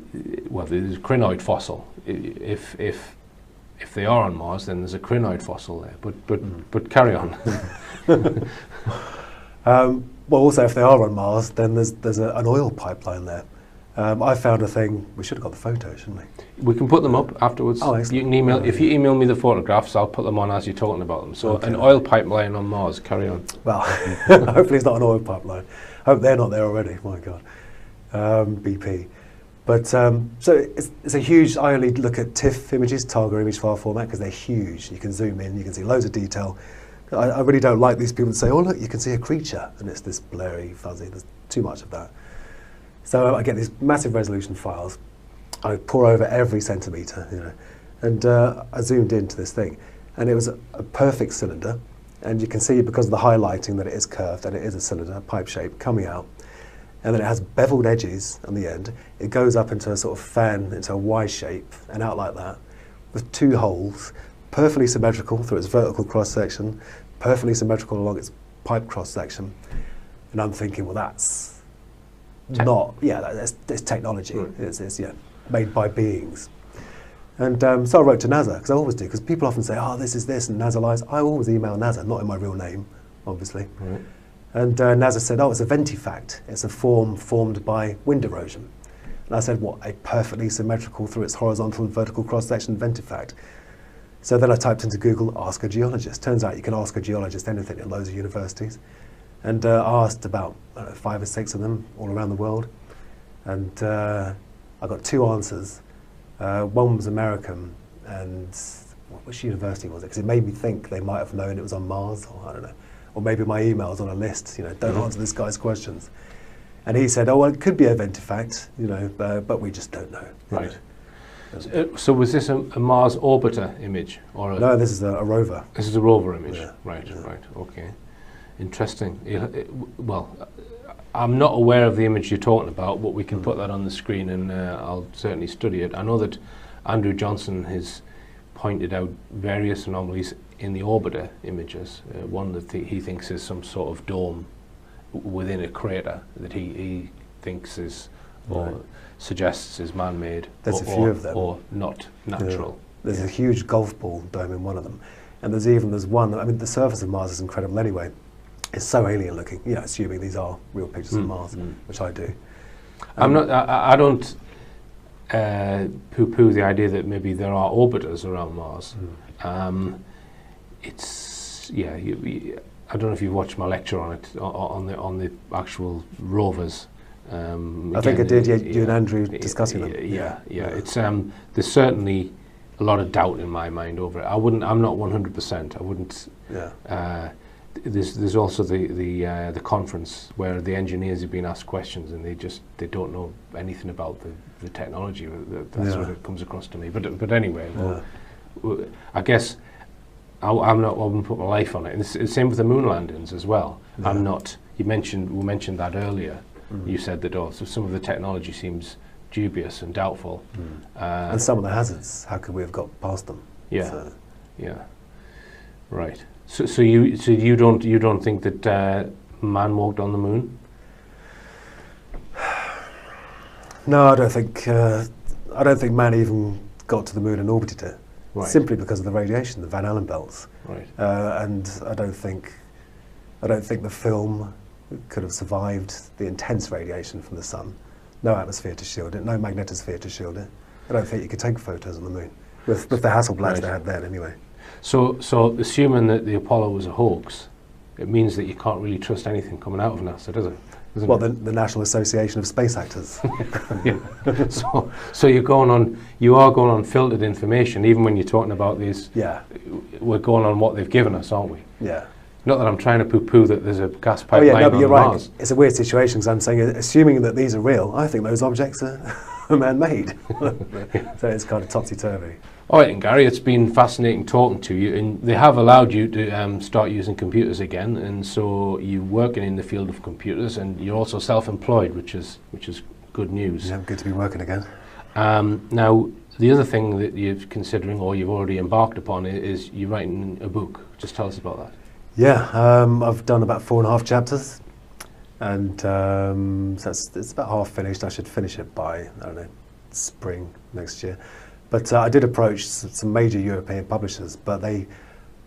a crinoid fossil. If they are on Mars, then there's a crinoid fossil there. But carry on. Well, also, if they are on Mars, then there's an oil pipeline there. I found a thing. We should have got the photo, shouldn't we? We can put them up afterwards. Oh, excellent. You can email. If you email me the photographs, I'll put them on as you're talking about them. So, an oil pipeline on Mars. Carry on. Well, hopefully it's not an oil pipeline. Hope they're not there already. My God, BP. But so it's a huge. I only look at TIFF images, target image file format, because they're huge. You can zoom in. You can see loads of detail. I really don't like these people that say, "Oh, look, you can see a creature," and it's this blurry, fuzzy. There's too much of that. So I get these massive resolution files. I pour over every centimetre, and I zoomed into this thing, and it was a perfect cylinder. And you can see, because of the highlighting, that it is curved and it is a cylinder, pipe shape coming out, and then it has beveled edges on the end. It goes up into a sort of fan, into a Y shape, and out like that, with two holes, perfectly symmetrical through its vertical cross section, perfectly symmetrical along its pipe cross section. And I'm thinking, well, that's that's technology. Right. It's made by beings. And so I wrote to NASA, because I always do, because people often say, "Oh, this is this," and NASA lies. I always email NASA, not in my real name, obviously. Right. And NASA said, "Oh, it's a ventifact. It's a form formed by wind erosion." And I said, "What? A perfectly symmetrical through its horizontal and vertical cross section ventifact?" So then I typed into Google, "Ask a geologist." Turns out you can ask a geologist anything at loads of universities. And I asked about 5 or 6 of them all around the world, and I got 2 answers. One was American, and which university was it? Because it made me think they might have known it was on Mars, or I don't know, or maybe my email's on a list. Don't answer this guy's questions. And he said, "Oh, well, it could be a ventifact, but we just don't know." Right. So was this a Mars orbiter image, or no? This is a rover. This is a rover image. Yeah. Right. Okay. Interesting. Well, I'm not aware of the image you're talking about, but we can put that on the screen, and I'll certainly study it. I know that Andrew Johnson has pointed out various anomalies in the orbiter images. One that he thinks is some sort of dome within a crater that he thinks is, or suggests is man-made. There's a few of them. Or not natural. Yeah. There's a huge golf ball dome in one of them. And there's one, I mean, the surface of Mars is incredible anyway. It's so alien looking, assuming these are real pictures of Mars, which I do. I don't poo-poo the idea that maybe there are orbiters around Mars. I don't know if you've watched my lecture on it, on the actual rovers. I think I did. You and Andrew discussing them. Yeah. It's there's certainly a lot of doubt in my mind over it. I'm not 100%. I wouldn't. there's also the conference where the engineers have been asked questions and they don't know anything about the technology. That's what it comes across to me. But anyway, I guess I wouldn't put my life on it. And it's the same with the moon landings as well. Yeah. I'm not. We mentioned that earlier. You said that so some of the technology seems dubious and doubtful. And some of the hazards, how could we have got past them? Yeah. So, yeah. Right. So you don't think that man walked on the moon? no, I don't think man even got to the moon and orbited it. Right. Simply because of the radiation, the Van Allen belts. Right. And I don't think the film could have survived the intense radiation from the sun. No atmosphere to shield it, no magnetosphere to shield it. I don't think you could take photos on the moon with the Hasselblads they had then anyway. So assuming that the Apollo was a hoax, it means that you can't really trust anything coming out of NASA, does it? Well, the National Association of Space Actors. Yeah. So you are going on filtered information, even when you're talking about these. Yeah. We're going on what they've given us, aren't we? Yeah. Not that I'm trying to poo-poo that there's a gas Oh pipeline yeah, no, but you're on right. Mars. It's a weird situation because I'm saying, assuming that these are real, I think those objects are man-made. So it's kind of topsy-turvy. All right, and Gary, it's been fascinating talking to you, and they have allowed you to start using computers again, and so you're working in the field of computers, and you're also self-employed, which is good news. Yeah, good to be working again. Now, the other thing that you're considering, or you've already embarked upon, is you're writing a book. Just tell us about that. Yeah, I've done about 4.5 chapters, and so it's about half finished. I should finish it by, I don't know, spring next year. But I did approach some major European publishers, but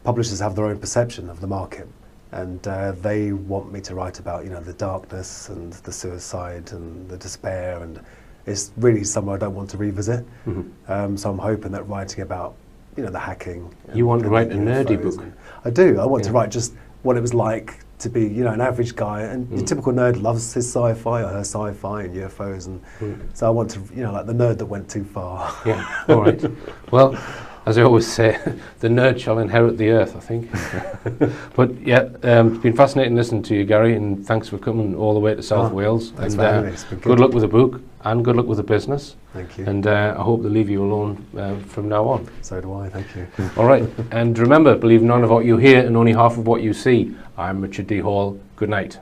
publishers have their own perception of the market, and they want me to write about, the darkness and the suicide and the despair, and it's really somewhere I don't want to revisit. So I'm hoping that writing about, the hacking. You want to write a nerdy book? I do. I want to write just what it was like to be, an average guy, and the typical nerd loves his sci-fi or her sci-fi and UFOs, and so I want to, like the nerd that went too far. Yeah, all right. Well, as I always say, the nerd shall inherit the earth, I think. But yeah, it's been fascinating listening to you, Gary, and thanks for coming all the way to South Wales. Thanks and for having me. It's been good luck with the book, and good luck with the business. Thank you. And I hope they leave you alone from now on. So do I, thank you. All right, and remember, believe none of what you hear and only half of what you see. I'm Richard D. Hall. Good night.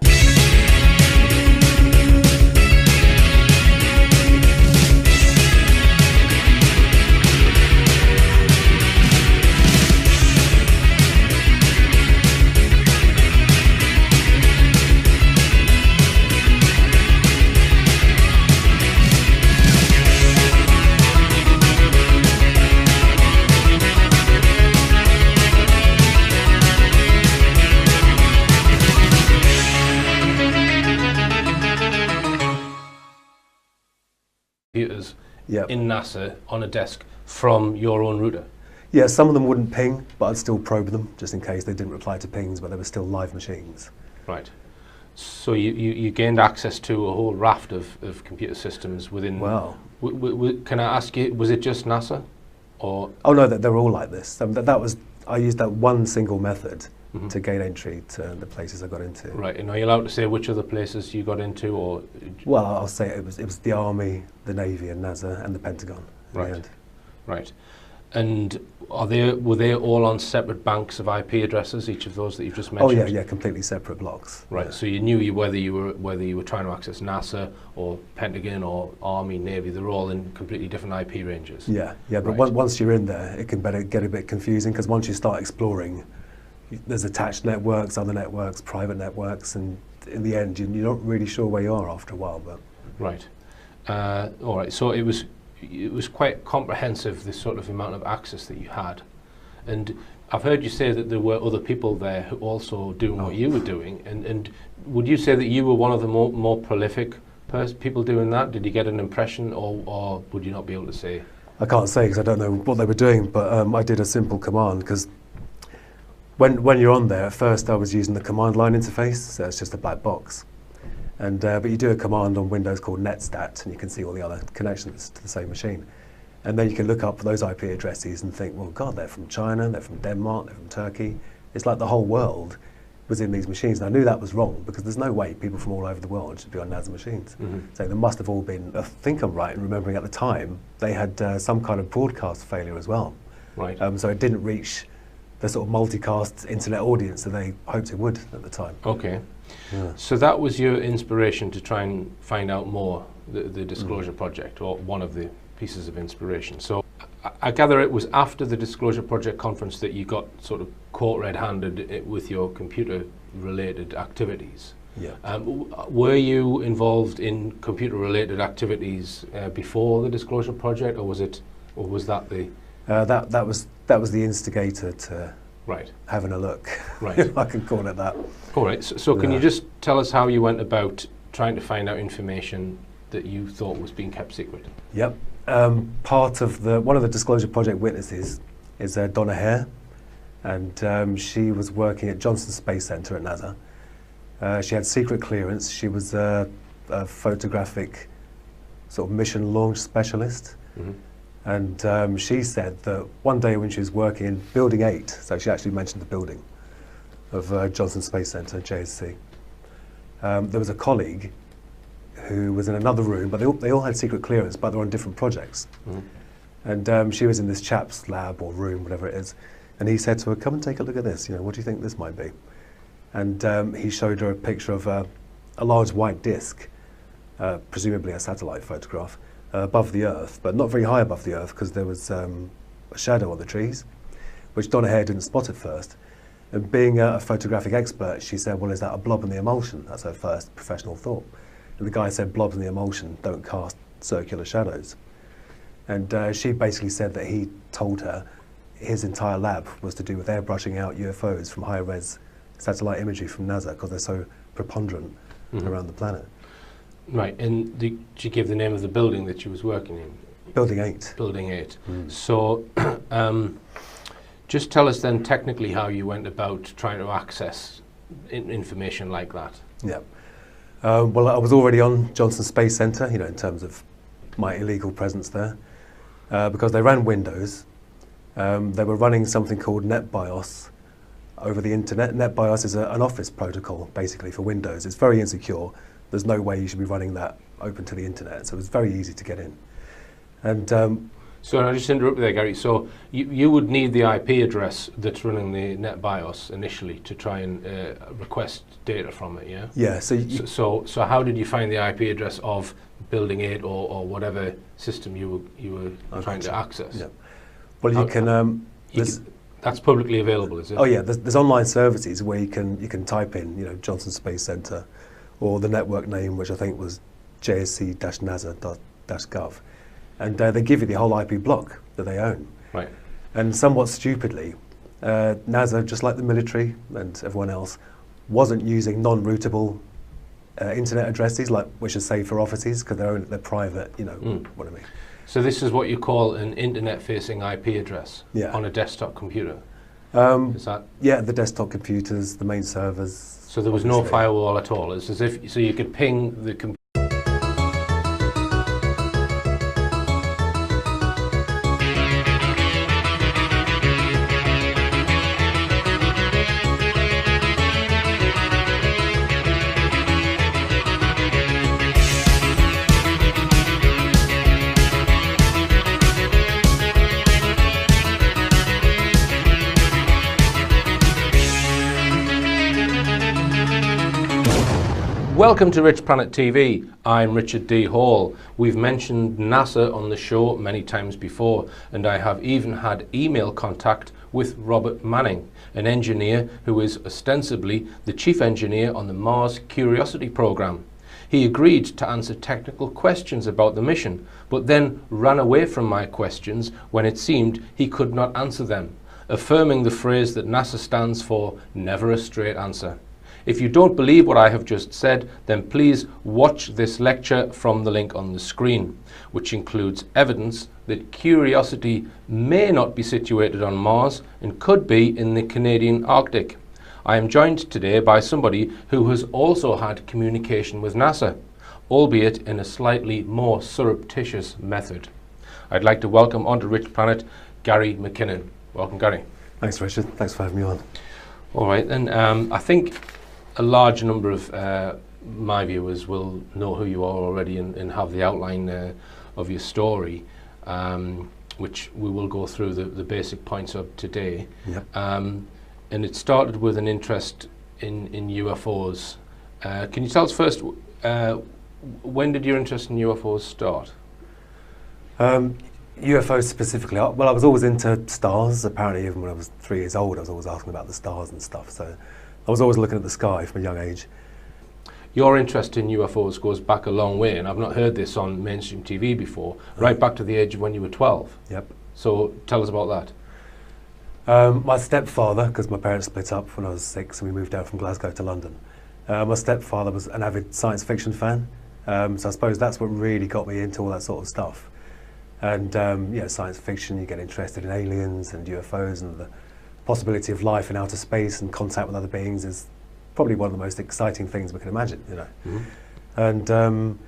Computers in NASA on a desk from your own router? Yeah, some of them wouldn't ping, but I'd still probe them just in case they didn't reply to pings, but they were still live machines. Right. So you gained access to a whole raft of computer systems within... Wow. Can I ask you, was it just NASA? Or? Oh no, they're all like this. I used that one single method to gain entry to the places I got into. Right, and are you allowed to say which other places you got into, or? Well, I'll say it was the Army, the Navy, and NASA, and the Pentagon. Right, right. And were they all on separate banks of IP addresses? Each of those that you've just mentioned. Oh yeah, completely separate blocks. Right. Yeah. So you knew whether you were trying to access NASA or Pentagon or Army, Navy. They're all in completely different IP ranges. Yeah, yeah. But once you're in there, it can get a bit confusing because once you start exploring, there's attached networks, other networks, private networks, and in the end, you're not really sure where you are after a while. But right. All right. So it was quite comprehensive, this sort of amount of access that you had. And I've heard you say that there were other people there who also doing what you were doing. And would you say that you were one of the more prolific people doing that? Did you get an impression, or would you not be able to say? I can't say because I don't know what they were doing, but I did a simple command because when you're on there, at first I was using the command line interface, so it's just a black box. And but you do a command on Windows called netstat, and you can see all the other connections to the same machine. And then you can look up those IP addresses and think, well, God, they're from China, they're from Denmark, they're from Turkey. It's like the whole world was in these machines. And I knew that was wrong because there's no way people from all over the world should be on NASA machines. So they must have all been, I think I'm right in remembering at the time, they had some kind of broadcast failure as well. Right. So it didn't reach the sort of multicast internet audience that they hoped it would at the time. Okay. Yeah. So that was your inspiration to try and find out more, the Disclosure Project, or one of the pieces of inspiration. So I gather it was after the Disclosure Project conference that you got sort of caught red-handed with your computer-related activities. Yeah. Were you involved in computer-related activities before the Disclosure Project, or was that the? That was the instigator to right having a look. Right. If I can call it that. All right. So can you just tell us how you went about trying to find out information that you thought was being kept secret? Yep. Part of one of the Disclosure Project witnesses is Donna Hare, and she was working at Johnson Space Center at NASA. She had secret clearance. She was a photographic sort of mission launch specialist. And she said that one day when she was working in Building 8, so she actually mentioned the building of Johnson Space Center, JSC, there was a colleague who was in another room, but they all had secret clearance, but they were on different projects. And she was in this chap's lab or room, whatever it is, and he said to her, "Come and take a look at this, what do you think this might be?" And he showed her a picture of a large white disc, presumably a satellite photograph, above the Earth, but not very high above the Earth because there was a shadow on the trees, which Donna Hare didn't spot at first. And being a photographic expert, she said, "Well, is that a blob in the emulsion?" That's her first professional thought. And the guy said, "Blobs in the emulsion don't cast circular shadows." And she basically said that he told her his entire lab was to do with airbrushing out UFOs from high-res satellite imagery from NASA because they're so preponderant around the planet. Right, and did you give the name of the building that she was working in? Building 8. Building 8. So just tell us then technically how you went about trying to access information like that. Yeah. Well, I was already on Johnson Space Center, in terms of my illegal presence there, because they ran Windows. They were running something called NetBIOS over the internet. NetBIOS is an office protocol, basically, for Windows. It's very insecure. There's no way you should be running that open to the internet, so it was very easy to get in. And so I'll just interrupt you there, Gary. So you would need the IP address that's running the NetBIOS initially to try and request data from it, yeah? Yeah. So how did you find the IP address of Building 8 or whatever system you were trying to access? Yeah. Well, you can. That's publicly available, is it? Oh yeah. There's online services where you can type in, Johnson Space Center, or the network name, which I think was JSC-NASA.gov. And they give you the whole IP block that they own. Right. And somewhat stupidly, NASA, just like the military and everyone else, wasn't using non-routable internet addresses, which are safe for offices, because they're private, what I mean. So this is what you call an internet-facing IP address on a desktop computer? Is that? Yeah, the desktop computers, the main servers. So there was no firewall at all. It's as if you could ping the computer. Welcome to RichPlanet TV. I'm Richard D. Hall. We've mentioned NASA on the show many times before, and I have even had email contact with Robert Manning, an engineer who is ostensibly the chief engineer on the Mars Curiosity program. He agreed to answer technical questions about the mission, but then ran away from my questions when it seemed he could not answer them, affirming the phrase that NASA stands for never a straight answer. If you don't believe what I have just said, then please watch this lecture from the link on the screen, which includes evidence that Curiosity may not be situated on Mars and could be in the Canadian Arctic. I am joined today by somebody who has also had communication with NASA, albeit in a slightly more surreptitious method. I'd like to welcome onto RichPlanet Gary McKinnon. Welcome, Gary. Thanks, Richard. Thanks for having me on. All right, then. I think a large number of my viewers will know who you are already and have the outline of your story, which we will go through the basic points of today. Yep. And it started with an interest in UFOs. Can you tell us first, when did your interest in UFOs start? UFOs specifically, well, I was always into stars. Apparently, even when I was 3 years old, I was always asking about the stars and stuff. So I was always looking at the sky from a young age. Your interest in UFOs goes back a long way, and I've not heard this on mainstream TV before, right back to the age of when you were 12. Yep. So tell us about that. My stepfather, because my parents split up when I was 6 and we moved down from Glasgow to London. My stepfather was an avid science fiction fan, so I suppose that's what really got me into all that sort of stuff. And yeah, science fiction, you get interested in aliens and UFOs, and the possibility of life in outer space and contact with other beings is probably one of the most exciting things we can imagine, you know. Mm-hmm. And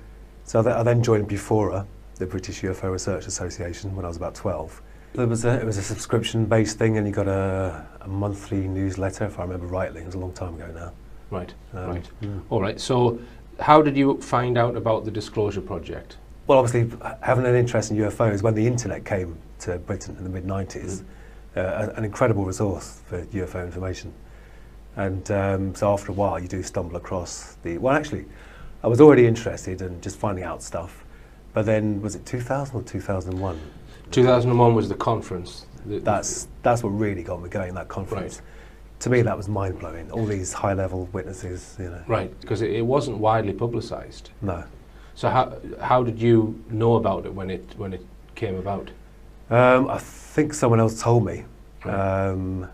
so I then joined BUFORA, the British UFO Research Association, when I was about 12. It was a subscription-based thing, and you got a monthly newsletter, if I remember rightly. It was a long time ago now. Right, right. All right, so how did you find out about the Disclosure Project? Well, obviously, having an interest in UFOs, when the internet came to Britain in the mid-90s, an incredible resource for UFO information. And so after a while, you do stumble across the... Well, actually, I was already interested in just finding out stuff. But then, was it 2000 or 2001? 2001 was the conference. That's what really got me going, that conference. Right. To me, that was mind-blowing. All these high-level witnesses, you know. Right, because it wasn't widely publicised. No. So how did you know about it when it came about? I think someone else told me, Right.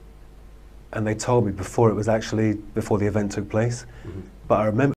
And they told me before the event took place. Mm-hmm. But I remember